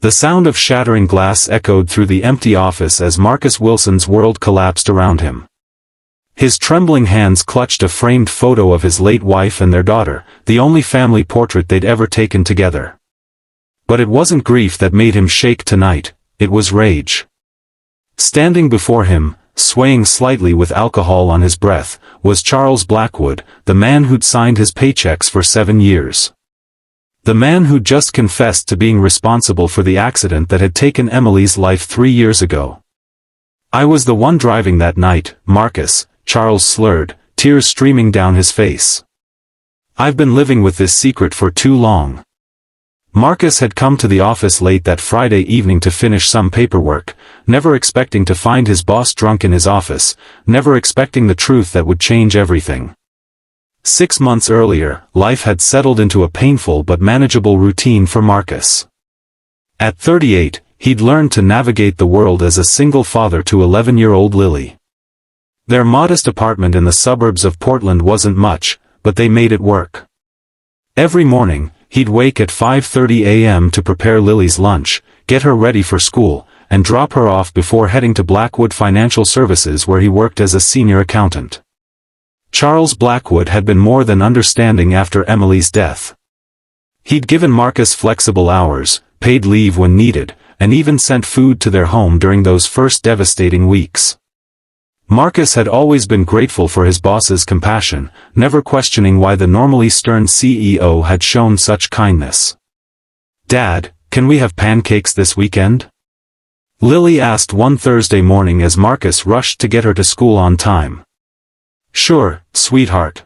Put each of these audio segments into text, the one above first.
The sound of shattering glass echoed through the empty office as Marcus Wilson's world collapsed around him. His trembling hands clutched a framed photo of his late wife and their daughter, the only family portrait they'd ever taken together. But it wasn't grief that made him shake tonight, it was rage. Standing before him, swaying slightly with alcohol on his breath, was Charles Blackwood, the man who'd signed his paychecks for 7 years. The man who'd just confessed to being responsible for the accident that had taken Emily's life 3 years ago. "I was the one driving that night, Marcus," Charles slurred, tears streaming down his face. "I've been living with this secret for too long." Marcus had come to the office late that Friday evening to finish some paperwork, never expecting to find his boss drunk in his office, never expecting the truth that would change everything. 6 months earlier, life had settled into a painful but manageable routine for Marcus. At 38, he'd learned to navigate the world as a single father to 11-year-old Lily. Their modest apartment in the suburbs of Portland wasn't much, but they made it work. Every morning, he'd wake at 5:30 a.m. to prepare Lily's lunch, get her ready for school, and drop her off before heading to Blackwood Financial Services where he worked as a senior accountant. Charles Blackwood had been more than understanding after Emily's death. He'd given Marcus flexible hours, paid leave when needed, and even sent food to their home during those first devastating weeks. Marcus had always been grateful for his boss's compassion, never questioning why the normally stern CEO had shown such kindness. "Dad, can we have pancakes this weekend?" Lily asked one Thursday morning as Marcus rushed to get her to school on time. "Sure, sweetheart."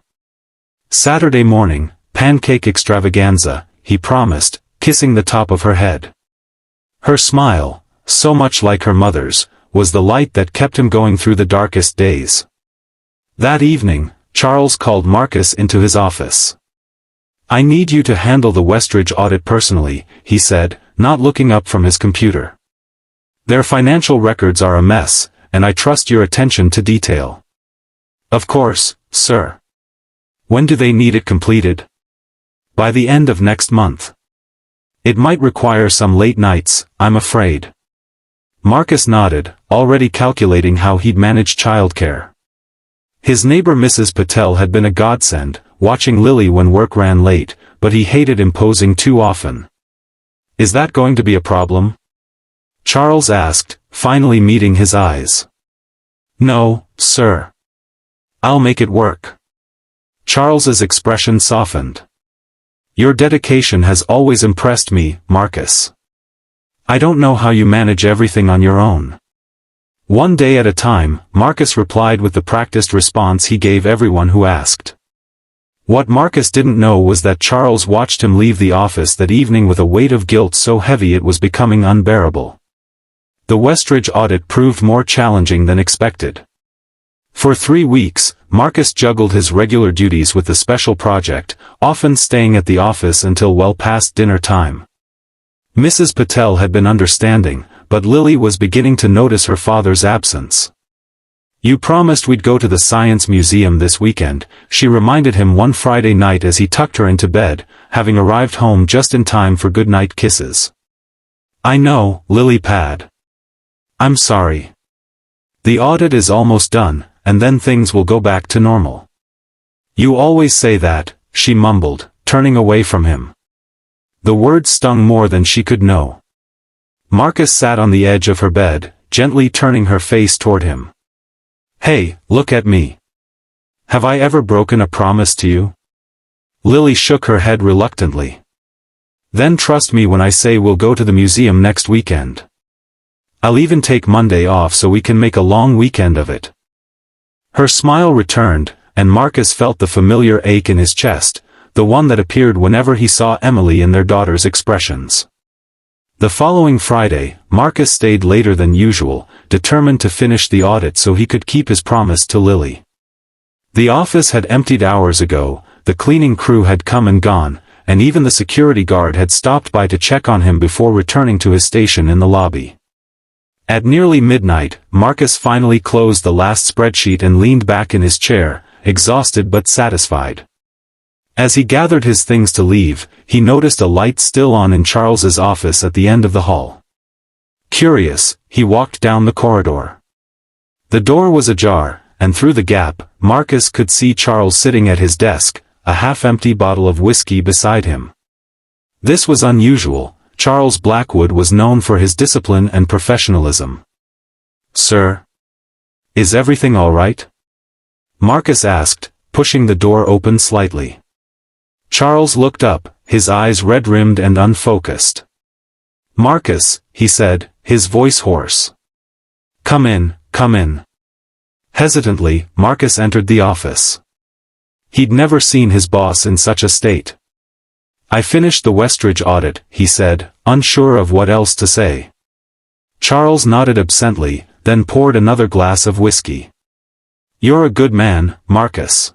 Saturday morning, pancake extravaganza, he promised, kissing the top of her head. Her smile, so much like her mother's, was the light that kept him going through the darkest days. That evening, Charles called Marcus into his office. "I need you to handle the Westridge audit personally," he said, not looking up from his computer. "Their financial records are a mess, and I trust your attention to detail." "Of course, sir." "When do they need it completed?" "By the end of next month." "It might require some late nights, I'm afraid." Marcus nodded, already calculating how he'd manage childcare. His neighbor Mrs. Patel had been a godsend, watching Lily when work ran late, but he hated imposing too often. "Is that going to be a problem?" Charles asked, finally meeting his eyes. "No, sir. I'll make it work." Charles's expression softened. "Your dedication has always impressed me, Marcus. I don't know how you manage everything on your own." "One day at a time," Marcus replied with the practiced response he gave everyone who asked. What Marcus didn't know was that Charles watched him leave the office that evening with a weight of guilt so heavy it was becoming unbearable. The Westridge audit proved more challenging than expected. For 3 weeks, Marcus juggled his regular duties with the special project, often staying at the office until well past dinner time. Mrs. Patel had been understanding, but Lily was beginning to notice her father's absence. "You promised we'd go to the Science Museum this weekend," she reminded him one Friday night as he tucked her into bed, having arrived home just in time for goodnight kisses. "I know, Lily Pad. I'm sorry. The audit is almost done, and then things will go back to normal." "You always say that," she mumbled, turning away from him. The words stung more than she could know. Marcus sat on the edge of her bed, gently turning her face toward him. "Hey, look at me. Have I ever broken a promise to you?" Lily shook her head reluctantly. "Then trust me when I say we'll go to the museum next weekend. I'll even take Monday off so we can make a long weekend of it." Her smile returned, and Marcus felt the familiar ache in his chest, the one that appeared whenever he saw Emily and their daughter's expressions. The following Friday, Marcus stayed later than usual, determined to finish the audit so he could keep his promise to Lily. The office had emptied hours ago, the cleaning crew had come and gone, and even the security guard had stopped by to check on him before returning to his station in the lobby. At nearly midnight, Marcus finally closed the last spreadsheet and leaned back in his chair, exhausted but satisfied. As he gathered his things to leave, he noticed a light still on in Charles's office at the end of the hall. Curious, he walked down the corridor. The door was ajar, and through the gap, Marcus could see Charles sitting at his desk, a half-empty bottle of whiskey beside him. This was unusual. Charles Blackwood was known for his discipline and professionalism. "Sir? Is everything all right?" Marcus asked, pushing the door open slightly. Charles looked up, his eyes red-rimmed and unfocused. "Marcus," he said, his voice hoarse. Come in, come in." Hesitantly, Marcus entered the office. He'd never seen his boss in such a state. "I finished the Westridge audit," he said, unsure of what else to say. Charles nodded absently, then poured another glass of whiskey. "You're a good man, Marcus.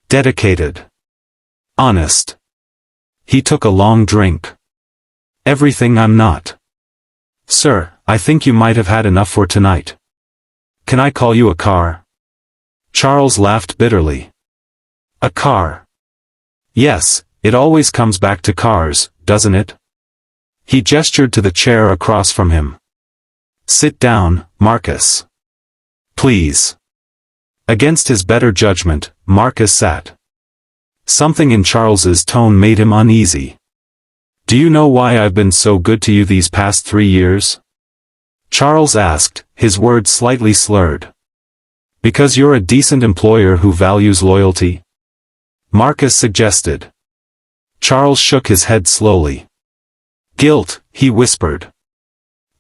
Dedicated. Honest." He took a long drink. "Everything I'm not." "Sir, I think you might have had enough for tonight. Can I call you a car?" Charles laughed bitterly. "A car? Yes, it always comes back to cars, doesn't it?" He gestured to the chair across from him. "Sit down, Marcus. Please." Against his better judgment, Marcus sat. Something in Charles's tone made him uneasy. "Do you know why I've been so good to you these past 3 years?" Charles asked, his words slightly slurred. "Because you're a decent employer who values loyalty?" Marcus suggested. Charles shook his head slowly. "Guilt," he whispered.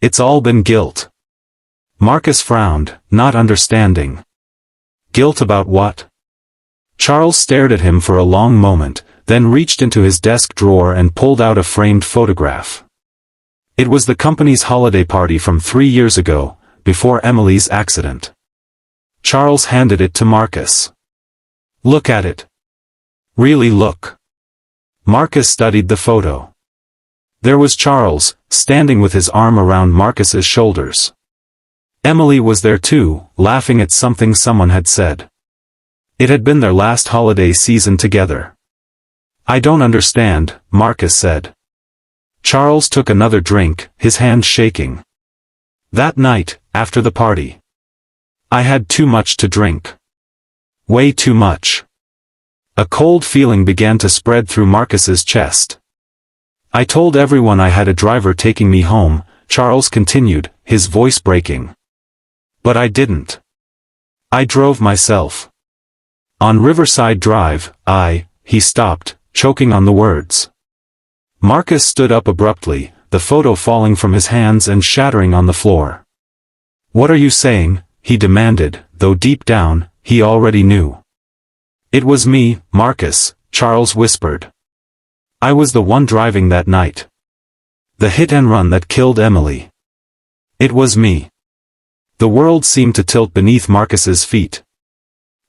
"It's all been guilt." Marcus frowned, not understanding. "Guilt about what?" Charles stared at him for a long moment, then reached into his desk drawer and pulled out a framed photograph. It was the company's holiday party from 3 years ago, before Emily's accident. Charles handed it to Marcus. "Look at it. Really look." Marcus studied the photo. There was Charles, standing with his arm around Marcus's shoulders. Emily was there too, laughing at something someone had said. It had been their last holiday season together. "I don't understand," Marcus said. Charles took another drink, his hand shaking. "That night, after the party, I had too much to drink. Way too much." A cold feeling began to spread through Marcus's chest. "I told everyone I had a driver taking me home," Charles continued, his voice breaking. "But I didn't. I drove myself. On Riverside Drive, He stopped, choking on the words. Marcus stood up abruptly, the photo falling from his hands and shattering on the floor. "What are you saying?" he demanded, though deep down, he already knew. "It was me, Marcus," Charles whispered. "I was the one driving that night. The hit and run that killed Emily. It was me." The world seemed to tilt beneath Marcus's feet.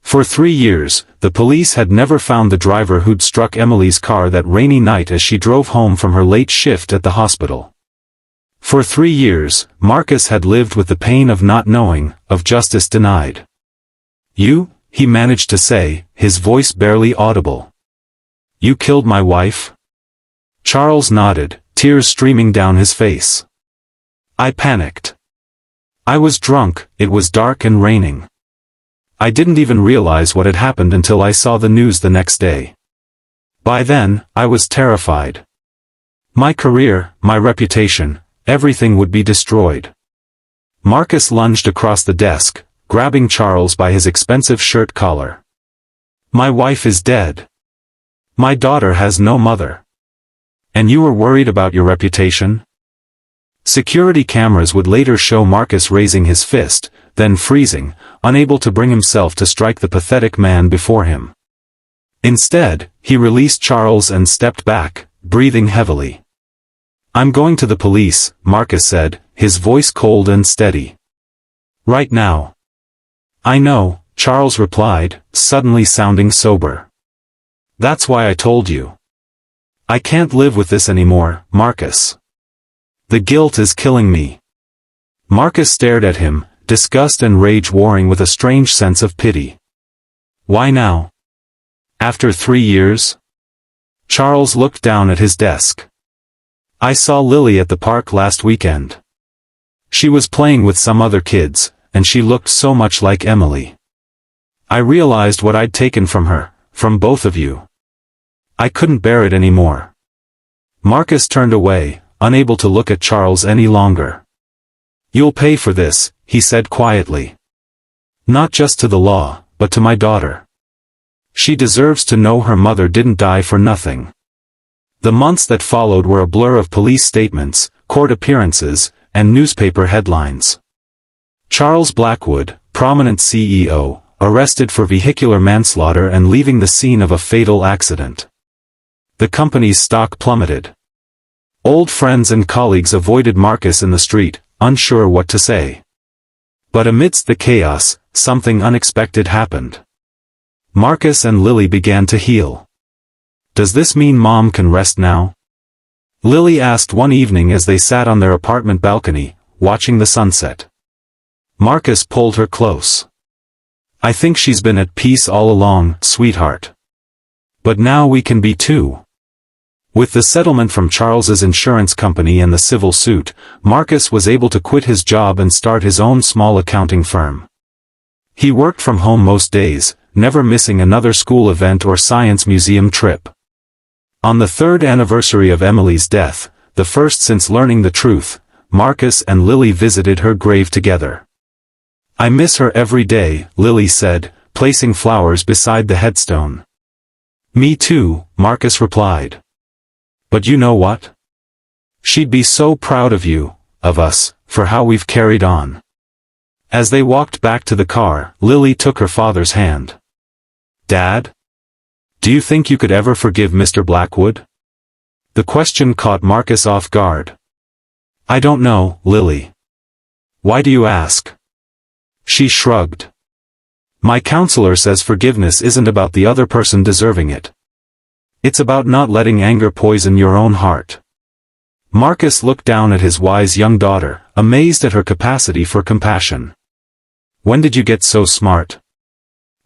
For 3 years, the police had never found the driver who'd struck Emily's car that rainy night as she drove home from her late shift at the hospital. For 3 years, Marcus had lived with the pain of not knowing, of justice denied. "You?" he managed to say, his voice barely audible. "You killed my wife?" Charles nodded, tears streaming down his face. "I panicked. I was drunk, it was dark and raining. I didn't even realize what had happened until I saw the news the next day. By then, I was terrified. My career, my reputation, everything would be destroyed." Marcus lunged across the desk, grabbing Charles by his expensive shirt collar. "My wife is dead. My daughter has no mother. And you were worried about your reputation?" Security cameras would later show Marcus raising his fist, then freezing, unable to bring himself to strike the pathetic man before him. Instead, he released Charles and stepped back, breathing heavily. "I'm going to the police," Marcus said, his voice cold and steady. "Right now." "I know," Charles replied, suddenly sounding sober. "That's why I told you. I can't live with this anymore, Marcus. The guilt is killing me." Marcus stared at him, disgust and rage warring with a strange sense of pity. "Why now? After 3 years?" Charles looked down at his desk. I saw Lily at the park last weekend. She was playing with some other kids, and she looked so much like Emily. I realized what I'd taken from her, from both of you. I couldn't bear it anymore. Marcus turned away, unable to look at Charles any longer. You'll pay for this, he said quietly. Not just to the law, but to my daughter. She deserves to know her mother didn't die for nothing. The months that followed were a blur of police statements, court appearances, and newspaper headlines. Charles Blackwood, prominent CEO, arrested for vehicular manslaughter and leaving the scene of a fatal accident. The company's stock plummeted. Old friends and colleagues avoided Marcus in the street, unsure what to say. But amidst the chaos, something unexpected happened. Marcus and Lily began to heal. Does this mean Mom can rest now? Lily asked one evening as they sat on their apartment balcony, watching the sunset. Marcus pulled her close. I think she's been at peace all along, sweetheart. But now we can be too. With the settlement from Charles's insurance company and the civil suit, Marcus was able to quit his job and start his own small accounting firm. He worked from home most days, never missing another school event or science museum trip. On the 3rd anniversary of Emily's death, the first since learning the truth, Marcus and Lily visited her grave together. I miss her every day, Lily said, placing flowers beside the headstone. Me too, Marcus replied. But you know what? She'd be so proud of you, of us, for how we've carried on. As they walked back to the car, Lily took her father's hand. Dad? Do you think you could ever forgive Mr. Blackwood? The question caught Marcus off guard. I don't know, Lily. Why do you ask? She shrugged. My counselor says forgiveness isn't about the other person deserving it. It's about not letting anger poison your own heart. Marcus looked down at his wise young daughter, amazed at her capacity for compassion. When did you get so smart?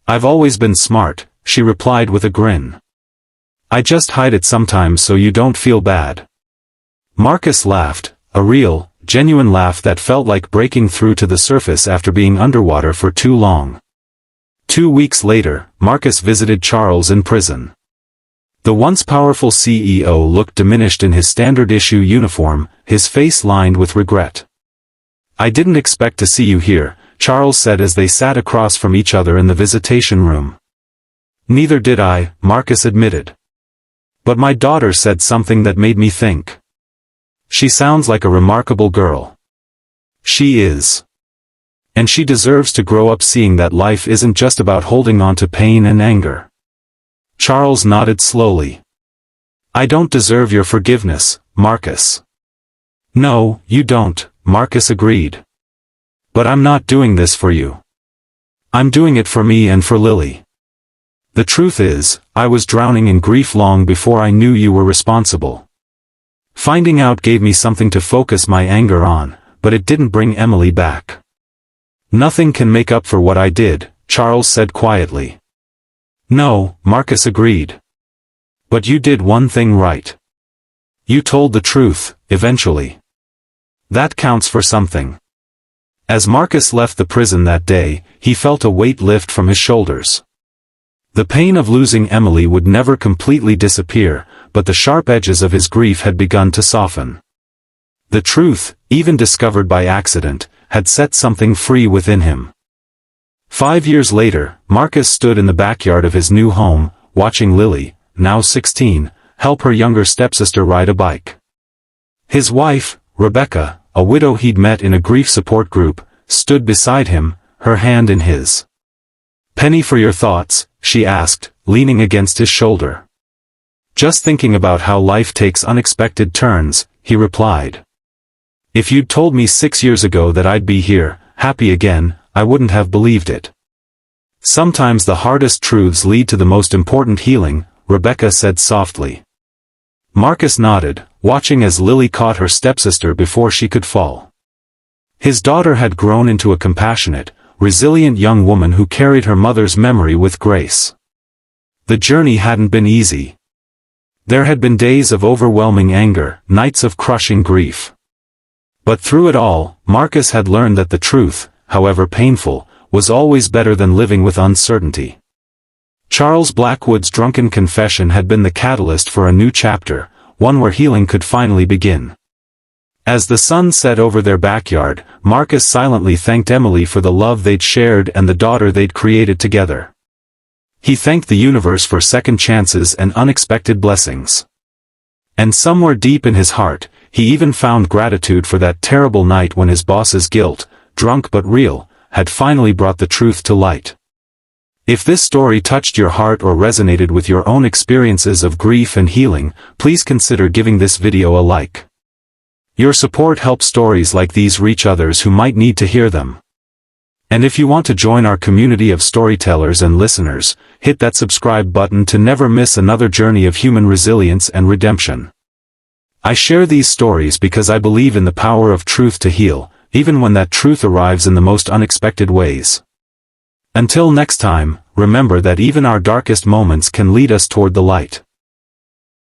I've always been smart, she replied with a grin. I just hide it sometimes so you don't feel bad. Marcus laughed, a real, genuine laugh that felt like breaking through to the surface after being underwater for too long. 2 weeks later, Marcus visited Charles in prison. The once powerful CEO looked diminished in his standard-issue uniform, his face lined with regret. I didn't expect to see you here, Charles said as they sat across from each other in the visitation room. Neither did I, Marcus admitted. But my daughter said something that made me think. She sounds like a remarkable girl. She is. And she deserves to grow up seeing that life isn't just about holding on to pain and anger. Charles nodded slowly. I don't deserve your forgiveness, Marcus. No, you don't, Marcus agreed. But I'm not doing this for you. I'm doing it for me and for Lily. The truth is, I was drowning in grief long before I knew you were responsible. Finding out gave me something to focus my anger on, but it didn't bring Emily back. Nothing can make up for what I did, Charles said quietly. No, Marcus agreed. But you did one thing right. You told the truth, eventually. That counts for something. As Marcus left the prison that day, he felt a weight lift from his shoulders. The pain of losing Emily would never completely disappear, but the sharp edges of his grief had begun to soften. The truth, even discovered by accident, had set something free within him. 5 years later, Marcus stood in the backyard of his new home, watching Lily, now 16, help her younger stepsister ride a bike. His wife, Rebecca, a widow he'd met in a grief support group, stood beside him, her hand in his. Penny for your thoughts, she asked, leaning against his shoulder. Just thinking about how life takes unexpected turns, he replied. If you'd told me 6 years ago that I'd be here, happy again, I wouldn't have believed it. Sometimes the hardest truths lead to the most important healing, Rebecca said softly. Marcus nodded, watching as Lily caught her stepsister before she could fall. His daughter had grown into a compassionate, resilient young woman who carried her mother's memory with grace. The journey hadn't been easy. There had been days of overwhelming anger, nights of crushing grief. But through it all, Marcus had learned that the truth, however painful, was always better than living with uncertainty. Charles Blackwood's drunken confession had been the catalyst for a new chapter, one where healing could finally begin. As the sun set over their backyard, Marcus silently thanked Emily for the love they'd shared and the daughter they'd created together. He thanked the universe for second chances and unexpected blessings. And somewhere deep in his heart, he even found gratitude for that terrible night when his boss's guilt, drunk but real, had finally brought the truth to light. If this story touched your heart or resonated with your own experiences of grief and healing, please consider giving this video a like. Your support helps stories like these reach others who might need to hear them. And if you want to join our community of storytellers and listeners, hit that subscribe button to never miss another journey of human resilience and redemption. I share these stories because I believe in the power of truth to heal, even when that truth arrives in the most unexpected ways. Until next time, remember that even our darkest moments can lead us toward the light.